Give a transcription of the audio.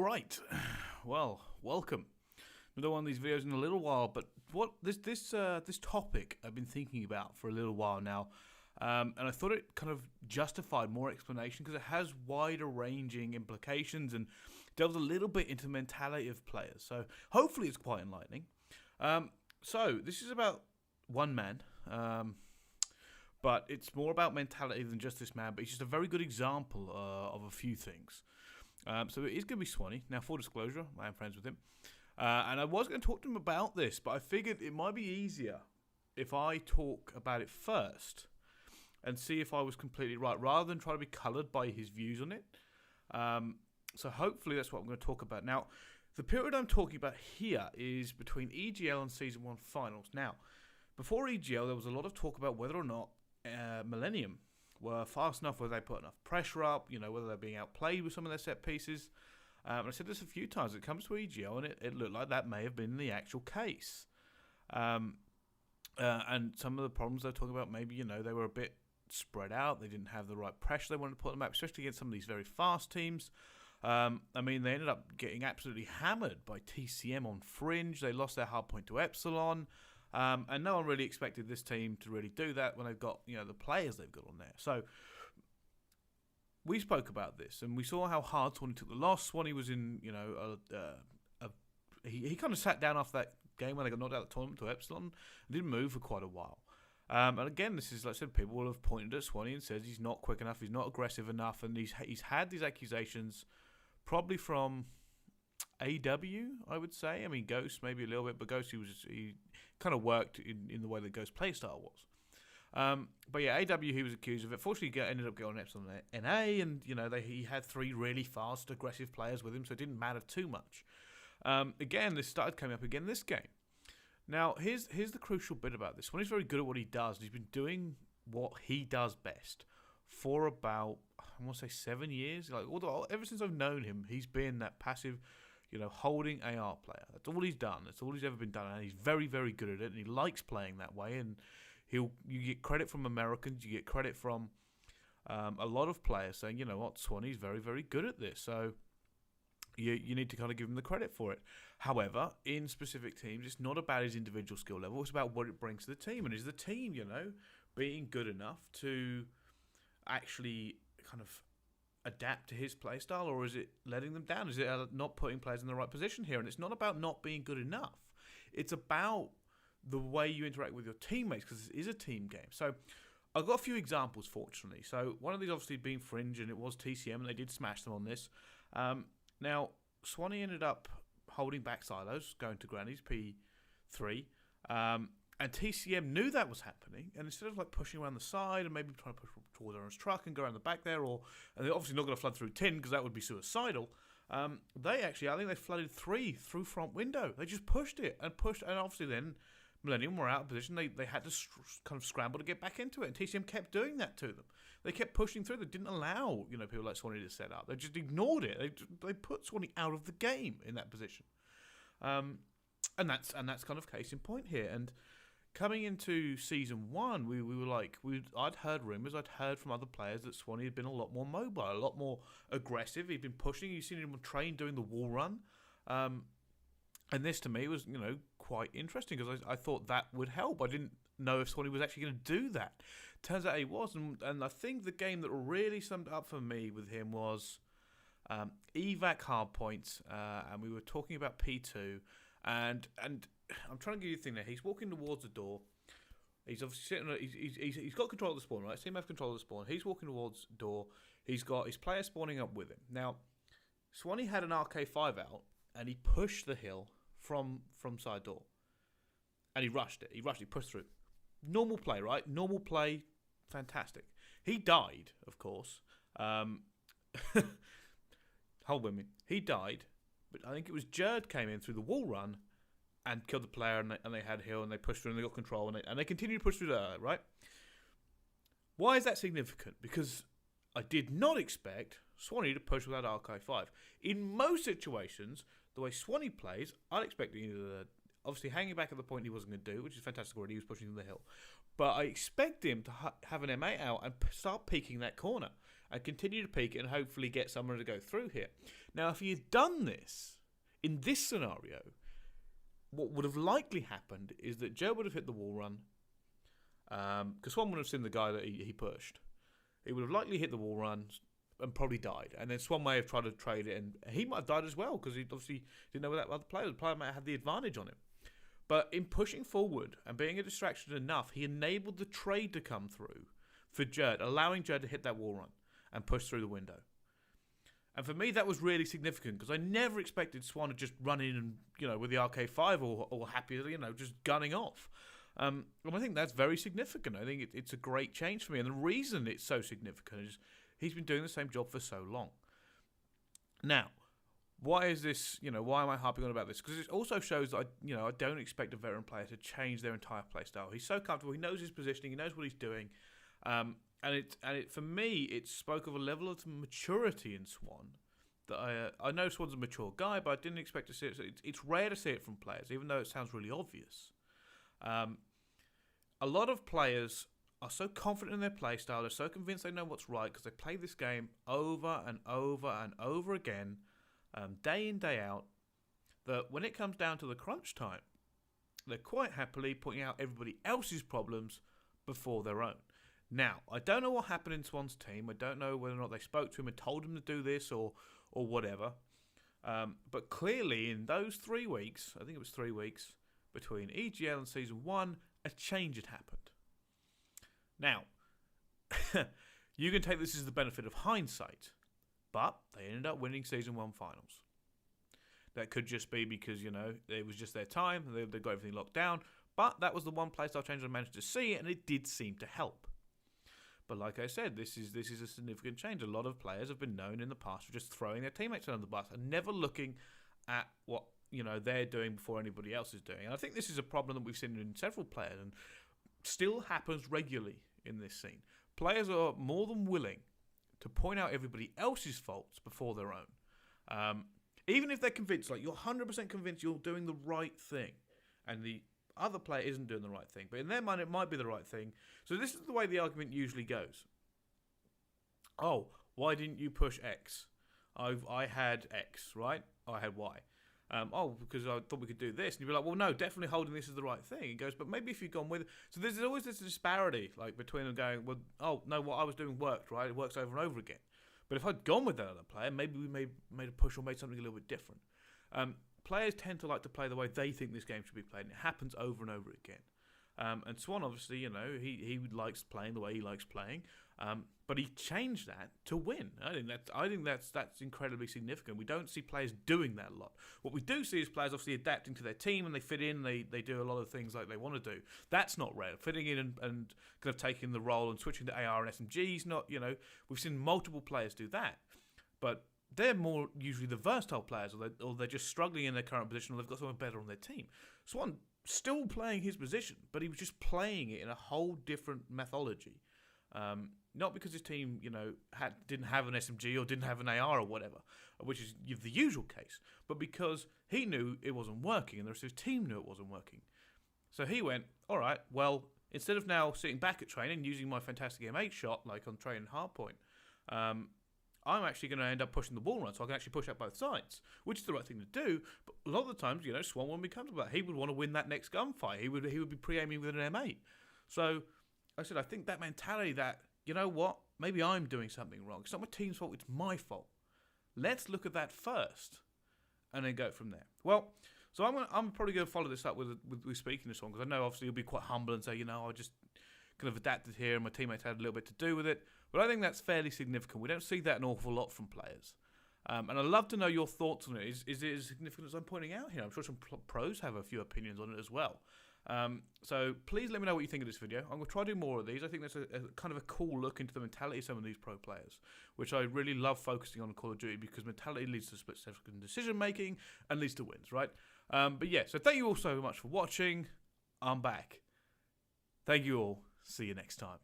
right. Well, welcome. I've done one of these videos in a little while, but this topic I've been thinking about for a little while now, and I thought it kind of justified more explanation because it has wider ranging implications and delves a little bit into the mentality of players. So hopefully it's quite enlightening. So this is about one man, but it's more about mentality than just this man. But he's just a very good example of a few things. So it is going to be Swanee. Now, full disclosure, I am friends with him. And I was going to talk to him about this, but I figured it might be easier if I talk about it first and see if I was completely right, rather than try to be coloured by his views on it. So hopefully that's what I'm going to talk about. Now, the period I'm talking about here is between EGL and Season 1 finals. Now, before EGL, there was a lot of talk about whether or not Millennium were fast enough, whether they put enough pressure up, whether they're being outplayed with some of their set pieces. And I said this a few times. It comes to EGL, and it looked like that may have been the actual case. And some of the problems they're talking about, maybe, they were a bit spread out. They didn't have the right pressure they wanted to put on the map, especially against some of these very fast teams. They ended up getting absolutely hammered by TCM on Fringe. They lost their hard point to Epsilon. And no one really expected this team to really do that when they've got, the players they've got on there. So we spoke about this, and we saw how hard Swanee took the loss. Swanee was in, he kind of sat down after that game when they got knocked out of the tournament to Epsilon and didn't move for quite a while. And again, this is, like I said, people will have pointed at Swanee and said he's not quick enough, he's not aggressive enough, and he's had these accusations probably from AW, I would say. I mean, Ghost maybe a little bit, but Ghost he kind of worked in the way that Ghost playstyle was. But yeah, AW, he was accused of it. Fortunately, he ended up getting on Epsilon NA, and he had three really fast, aggressive players with him, so it didn't matter too much. Again, this started coming up again this game. Now, here's the crucial bit about this. When he's very good at what he does, he's been doing what he does best for about, I want to say 7 years. Ever since I've known him, he's been that passive, holding AR player. That's all he's done. That's all he's ever been done, and he's very, very good at it, and he likes playing that way. And you get credit from Americans, you get credit from a lot of players saying, you know what, Swanee's very, very good at this. So you need to kind of give him the credit for it. However, in specific teams, it's not about his individual skill level. It's about what it brings to the team. And is the team, being good enough to actually kind of adapt to his play style, or is it letting them down? Is it not putting players in the right position here? And it's not about not being good enough. It's about the way you interact with your teammates, because it is a team game. So I've got a few examples, fortunately. So one of these obviously being Fringe, and it was TCM, and they did smash them on this. Now, Swanee ended up holding back silos, going to Granny's P3, and TCM knew that was happening, and instead of pushing around the side and maybe trying to push towards Aaron's truck and go around the back there, and they're obviously not going to flood through tin because that would be suicidal. I think they flooded 3 through front window. They just pushed it, and obviously then Millennium were out of position. They had to kind of scramble to get back into it, and TCM kept doing that to them. They kept pushing through. They didn't allow people like Swanee to set up. They just ignored it. They put Swanee out of the game in that position, and that's kind of case in point here. And coming into Season 1, we were I'd heard rumours, I'd heard from other players that Swanee had been a lot more mobile, a lot more aggressive. He'd been pushing. You've seen him on train doing the wall run. And this, to me, was, quite interesting because I thought that would help. I didn't know if Swanee was actually going to do that. Turns out he was. And I think the game that really summed up for me with him was evac hardpoints. And we were talking about P2. And I'm trying to give you the thing there. He's walking towards the door. He's obviously sitting. He's got control of the spawn, right? So he has control of the spawn. He's walking towards the door. He's got his player spawning up with him. Now, Swanee had an RK5 out, and he pushed the hill from side door, and he rushed it. He pushed through. Normal play, right? Normal play, fantastic. He died, of course. Hold with me. He died, but I think it was Jerd came in through the wall run and killed the player, and they had hill, and they pushed through, and they got control, and they continued to push through there, right? Why is that significant? Because I did not expect Swanee to push without Archive 5. In most situations, the way Swanee plays, I'd expect either obviously hanging back at the point he wasn't going to do, which is fantastic already. He was pushing the hill. But I expect him to have an M8 out and start peeking that corner and continue to peek it and hopefully get someone to go through here. Now, if he had done this in this scenario, what would have likely happened is that Joe would have hit the wall run, because Swan would have seen the guy that he pushed. He would have likely hit the wall run and probably died. And then Swan may have tried to trade it, and he might have died as well because he obviously didn't know where that other player was. The player might have had the advantage on him. But in pushing forward and being a distraction enough, he enabled the trade to come through for Jerd, allowing Jerd to hit that wall run and push through the window. And for me, that was really significant because I never expected Swan to just run in and, with the RK5 or happy, just gunning off. And I think that's very significant. I think it's a great change for me. And the reason it's so significant is he's been doing the same job for so long. Now, why is this, why am I harping on about this? Because it also shows that, I don't expect a veteran player to change their entire play style. He's so comfortable. He knows his positioning. He knows what he's doing. And for me, it spoke of a level of maturity in Swan that I know Swan's a mature guy, but I didn't expect to see it. So it's rare to see it from players, even though it sounds really obvious. A lot of players are so confident in their play style. They're so convinced they know what's right because they play this game over and over and over again, day in, day out, that when it comes down to the crunch time, they're quite happily pointing out everybody else's problems before their own. Now, I don't know what happened in Swan's team. I don't know whether or not they spoke to him and told him to do this or whatever. But clearly, in those 3 weeks, I think it was 3 weeks, between EGL and Season 1, a change had happened. Now, you can take this as the benefit of hindsight, but they ended up winning Season 1 finals. That could just be because, it was just their time, they got everything locked down, but that was the one playstyle change I managed to see, and it did seem to help. But like I said, this is a significant change. A lot of players have been known in the past for just throwing their teammates under the bus and never looking at what they're doing before anybody else is doing. And I think this is a problem that we've seen in several players and still happens regularly in this scene. Players are more than willing to point out everybody else's faults before their own. Even if they're convinced, like you're 100% convinced you're doing the right thing and the other player isn't doing the right thing. But in their mind, it might be the right thing. So this is the way the argument usually goes. Oh, why didn't you push X? I had X, right? I had Y. Because I thought we could do this. And you'd be like, well, no, definitely holding this is the right thing. He goes, but maybe if you'd gone with it. So there's always this disparity like between them going, well, oh, no, what I was doing worked, right? It works over and over again. But if I'd gone with that other player, maybe we made a push or made something a little bit different. Players tend to like to play the way they think this game should be played, and it happens over and over again. And Swan, obviously, he likes playing the way he likes playing, but he changed that to win. I think that's incredibly significant. We don't see players doing that a lot. What we do see is players obviously adapting to their team, and they fit in. They do a lot of things like they want to do. That's not rare. Fitting in and kind of taking the role and switching to AR and SMGs. Not we've seen multiple players do that, but they're more usually the versatile players, or they're just struggling in their current position, or they've got someone better on their team. Swan still playing his position, but he was just playing it in a whole different methodology. Not because his team, didn't have an SMG or didn't have an AR or whatever, which is the usual case, but because he knew it wasn't working and the rest of his team knew it wasn't working. So he went, all right, well, instead of now sitting back at training using my fantastic M8 shot like on training hardpoint, I'm actually going to end up pushing the wall run so I can actually push out both sides, which is the right thing to do. But a lot of the times, Swan wouldn't be comfortable with that. He would want to win that next gunfight. He would be pre-aiming with an M8. So I said, I think that mentality that, what, maybe I'm doing something wrong. It's not my team's fault, it's my fault. Let's look at that first and then go from there. Well, so I'm probably going to follow this up with speaking to Swan, because I know obviously he'll be quite humble and say, I just kind of adapted here and my teammates had a little bit to do with it. But I think that's fairly significant. We don't see that an awful lot from players. And I'd love to know your thoughts on it. Is it as significant as I'm pointing out here? I'm sure some pros have a few opinions on it as well. So please let me know what you think of this video. I'm going to try to do more of these. I think that's a kind of a cool look into the mentality of some of these pro players, which I really love focusing on in Call of Duty, because mentality leads to split-second decision-making and leads to wins, right? But yeah, so thank you all so much for watching. I'm back. Thank you all. See you next time.